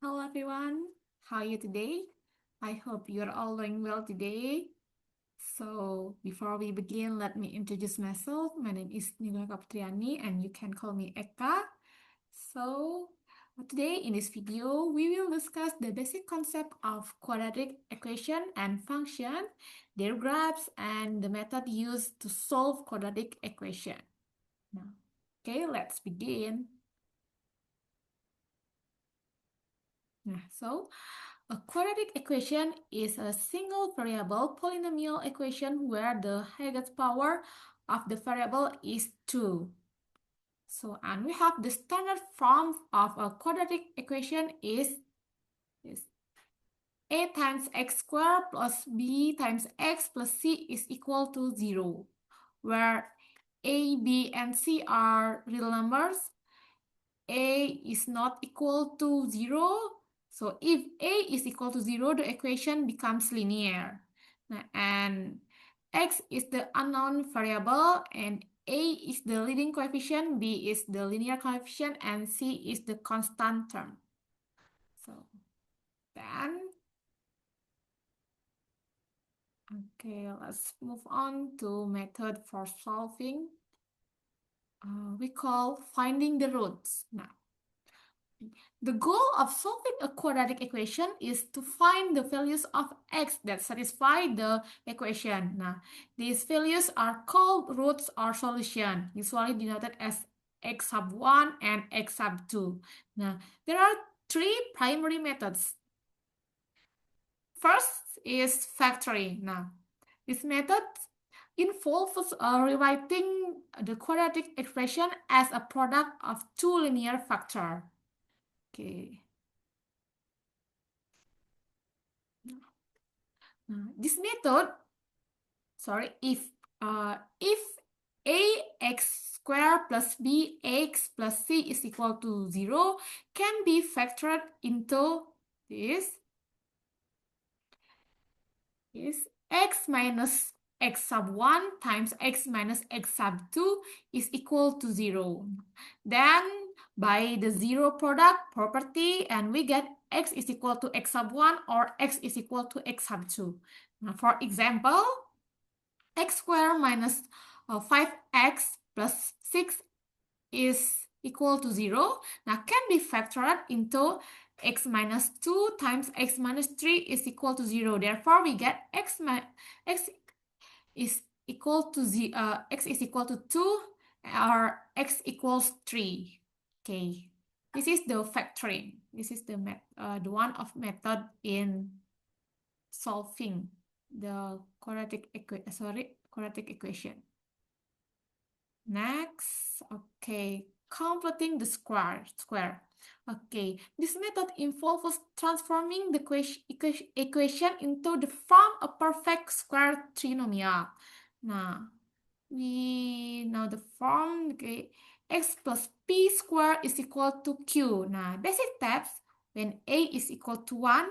Hello everyone, how are you today? I hope you're all doing well today. So before we begin, let me introduce myself. My name is Nila Kapriani and you can call me Eka. So today in this video, we will discuss the basic concept of quadratic equation and function, their graphs, and the method used to solve quadratic equation. Now, okay, let's begin. A quadratic equation is a single variable polynomial equation where the highest power of the variable is 2. And we have the standard form of a quadratic equation is a times x squared plus b times x plus c is equal to 0, where a, b, and c are real numbers. A is not equal to 0. So if A is equal to 0, the equation becomes linear. And X is the unknown variable and A is the leading coefficient, B is the linear coefficient, and C is the constant term. So then, okay, let's move on to method for solving. We call finding the roots. Now, the goal of solving a quadratic equation is to find the values of x that satisfy the equation. Now, these values are called roots or solution, usually denoted as x sub 1 and x sub 2. Now, there are three primary methods. First is factoring. Now, this method involves rewriting the quadratic expression as a product of two linear factors. Okay. This method, if ax squared plus bx plus c is equal to 0, can be factored into this is x minus x sub 1 times x minus x sub 2 is equal to 0. Then by the zero product property, and we get x is equal to x sub 1 or x is equal to x sub 2. Now, for example, x squared minus 5x plus 6 is equal to 0. Now can be factored into x minus 2 times x minus 3 is equal to 0. Therefore, we get x is equal to x is equal to 2 or x equals 3. Okay, this is the factoring. This is the one of method in solving the quadratic equation. Next, okay, completing the square. Okay, this method involves transforming the equation into the form a perfect square trinomial. Now, we know the form, okay, x plus p squared is equal to q. Now, basic steps, when a is equal to 1,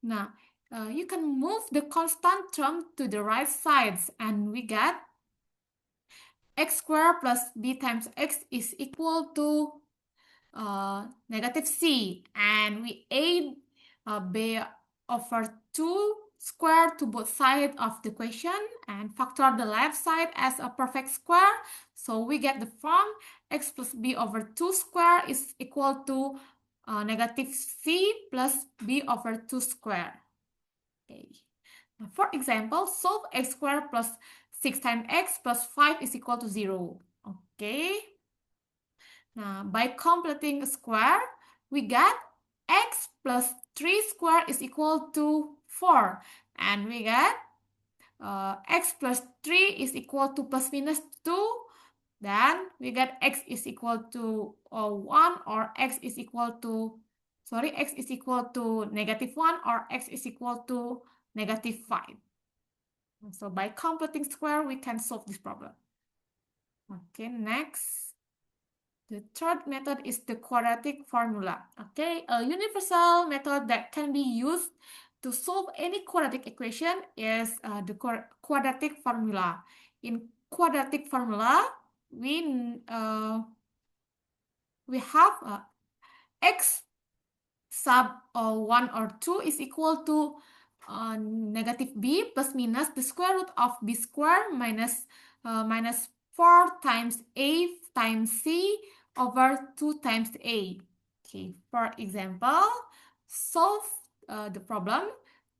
now, you can move the constant term to the right sides and we get x squared plus b times x is equal to negative c, and we add b over 2 squared to both sides of the equation and factor the left side as a perfect square. So we get the form x plus b over 2 squared is equal to negative c plus b over 2 squared. Okay. Now, for example, solve x squared plus 6 times x plus 5 is equal to 0. Okay. Now, by completing a square, we get x plus 3 squared is equal to 4. And we get x plus 3 is equal to plus minus 2. Then we get x is equal to 1 or x is equal to, x is equal to negative 1 or x is equal to negative 5. So by completing square, we can solve this problem. Okay, next. The third method is the quadratic formula. Okay, a universal method that can be used to solve any quadratic equation is the quadratic formula. In quadratic formula, we have x sub 1 or 2 is equal to negative b plus minus the square root of b square minus 4 times a times c over 2 times a. Okay, for example, solve the problem.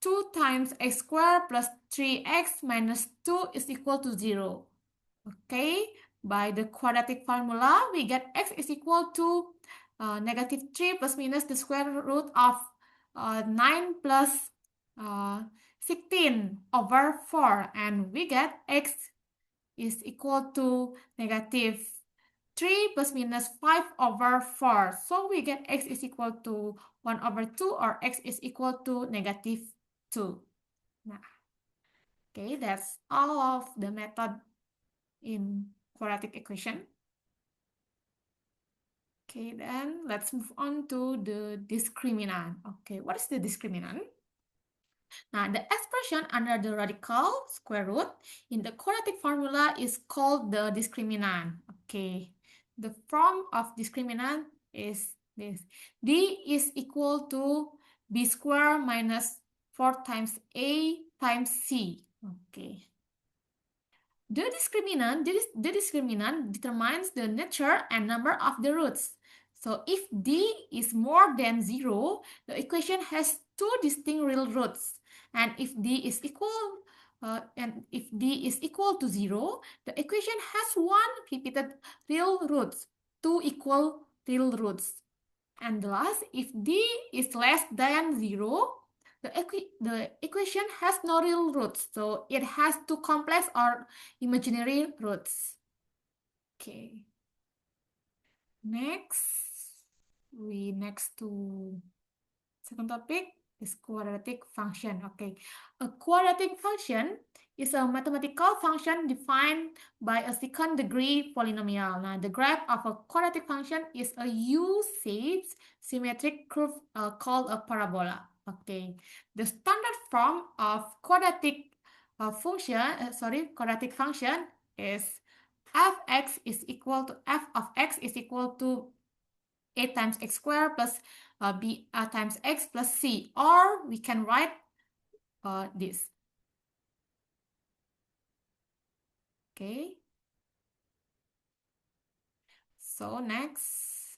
2 times x squared plus 3x minus 2 is equal to 0. Okay, by the quadratic formula, we get x is equal to negative 3 plus minus the square root of 9 plus uh, 16 over 4. And we get x is equal to negative 3 plus minus 5 over 4. So we get x is equal to 1 over 2 or x is equal to negative 2. Nah, okay, that's all of the method in quadratic equation. Okay, then let's move on to the discriminant. Okay, what is the discriminant? Now, the expression under the radical square root in the quadratic formula is called the discriminant. Okay, the form of discriminant is this. D is equal to b squared minus 4 times a times c. Okay. The discriminant determines the nature and number of the roots. So if d is more than 0, the equation has two distinct real roots. And if d is equal to 0, the equation has one repeated real roots, two equal real roots. And last, if d is less than 0, the equation has no real roots, so it has two complex or imaginary roots. Okay. Next to second topic is quadratic function. Okay, a quadratic function is a mathematical function defined by a second degree polynomial. Now, the graph of a quadratic function is a U-shaped symmetric curve called a parabola. Okay, the standard form of quadratic function is f of x is equal to a times x squared plus b times x plus c, or we can write this. Okay. So next.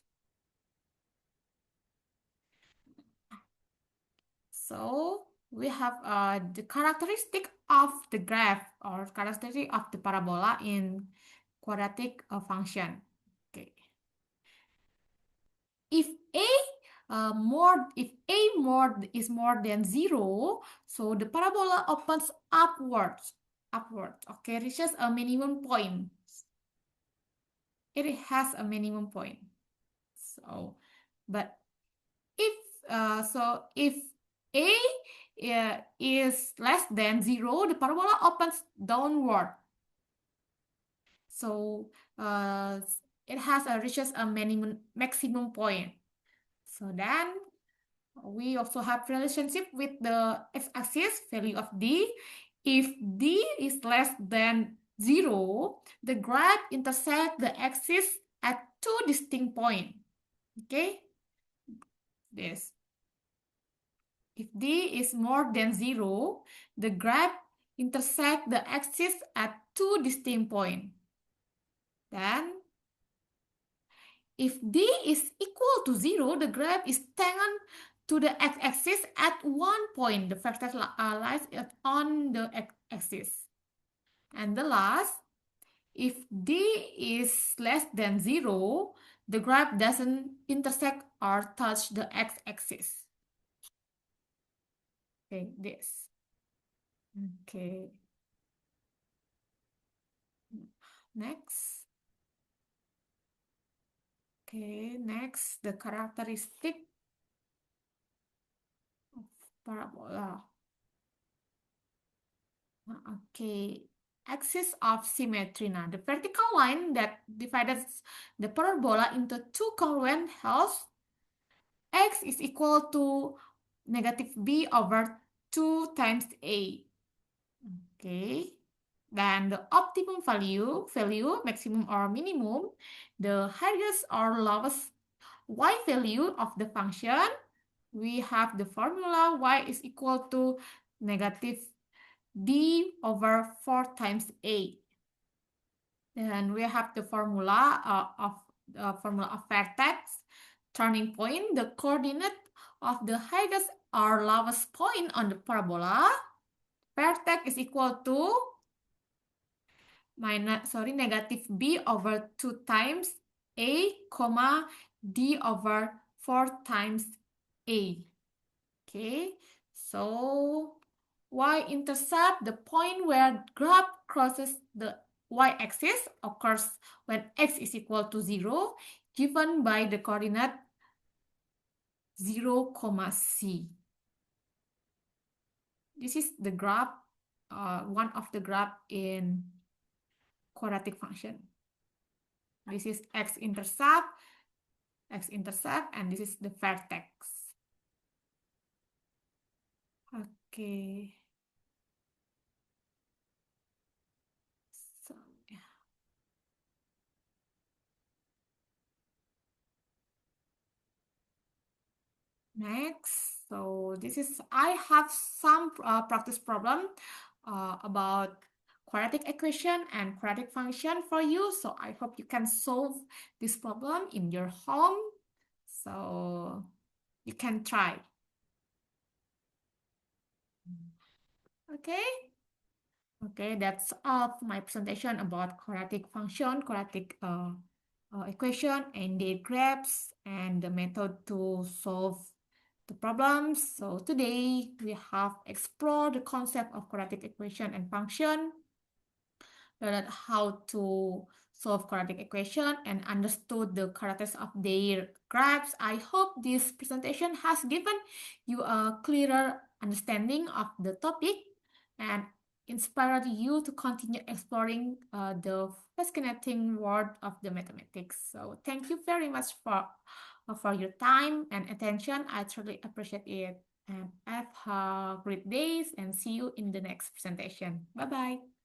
So we have the characteristic of the graph or characteristic of the parabola in quadratic function. Okay. If a is more than 0, so the parabola opens upwards. Okay, reaches a minimum point. It has a minimum point. So, but if if a is less than 0, the parabola opens downward. So it has reaches a maximum point. So then we also have relationship with the x-axis value of d. If d is less than 0, the graph intersects the axis at two distinct points. Okay, this. If d is more than 0, the graph intersects the axis at two distinct points. Then, if d is equal to 0, the graph is tangent to the x-axis at one point. The vector lies on the x-axis. And the last, if d is less than 0, the graph doesn't intersect or touch the x-axis. Okay, this. Okay. Next. Okay, next, the characteristic of parabola. Okay, axis of symmetry. Now, the vertical line that divides the parabola into two congruent halves, x is equal to negative b over 2 times a. Okay, then the optimum value, maximum or minimum, the highest or lowest y value of the function, we have the formula y is equal to negative b over 4 times a. Then we have the formula of vertex, turning point, the coordinate of the highest or lowest point on the parabola. Vertex is equal to negative b over 2 times a, comma, d over 4 times a. Okay, so y-intercept, the point where graph crosses the y-axis, occurs when x is equal to 0, given by the coordinate 0, c. This is the graph, one of the graph in quadratic function. This is x-intercept, and this is the vertex. Okay. So, yeah. Next, so I have some practice problem about quadratic equation and quadratic function for you. So I hope you can solve this problem in your home. So you can try. Okay. Okay, that's all for my presentation about quadratic function, quadratic equation, and their graphs, and the method to solve the problems. So today we have explored the concept of quadratic equation and function, learned how to solve quadratic equation, and understood the characters of their graphs. I hope this presentation has given you a clearer understanding of the topic and inspired you to continue exploring the fascinating world of the mathematics. So thank you very much for your time and attention. I truly appreciate it. And have a great day and see you in the next presentation. Bye-bye.